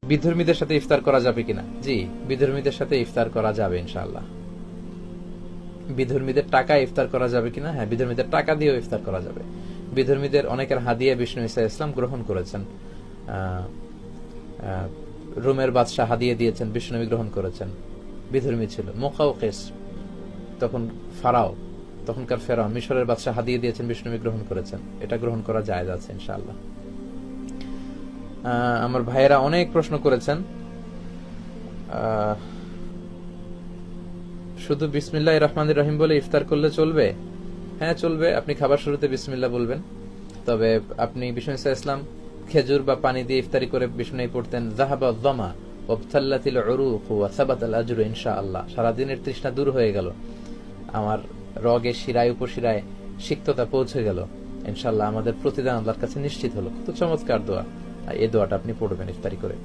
বিধর্মীদের সাথে ইফতার করা যাবে কিনা? জি, বিধর্মীদের সাথে ইফতার করা যাবে ইনশাআল্লাহ। বিধর্মীদের টাকা ইফতার করা যাবে কিনা? হ্যাঁ, বিধর্মীদের টাকা দিয়েও ইফতার করা যাবে। বিধর্মীদের অনেকের হাদিয়া বিষ্ণু ঈসা ইসলাম গ্রহণ করেছেন। রোমের বাদশাহ হাদিয়া দিয়েছেন, বিষ্ণুনবী গ্রহণ করেছেন। বিধর্মী ছিল মুকাউকিস, তখন ফারাও, তখনকার ফেরাও মিশরের বাদশাহ হাদিয়া দিয়েছেন, বিষ্ণুনবী গ্রহণ করেছেন। এটা গ্রহণ করা জায়েজ আছে ইনশাআল্লাহ। আমার ভাইয়েরা অনেক প্রশ্ন করেছেন। শুধু বিসমিল্লাহির রহমানির রহিম বলে ইফতার করলে চলবে? হ্যাঁ, চলবে। আপনি খাবার শুরুতে বিসমিল্লাহ বলবেন। তবে আপনি বিষ্ণু ঈসা ইসলাম খেজুর বা পানি দিয়ে ইফতারি করে বিষ্ণু পড়তেন, যাহাবা যামা ওয়াবতাল্লাতিল উরুক ওয়া সাবাতাল আজরু ইনশাআল্লাহ। সারাদিনের তৃষ্ণা দূর হয়ে গেল, আমার রগে শিরায় উপশিরায় সিক্ততা পৌঁছে গেল, ইনশাআল্লাহ আমাদের প্রতিদান আল্লাহর কাছে নিশ্চিত হলো। তো চমৎকার দোয়া, এই দোয়াটা আপনি পড়বেন ইফতারি করে।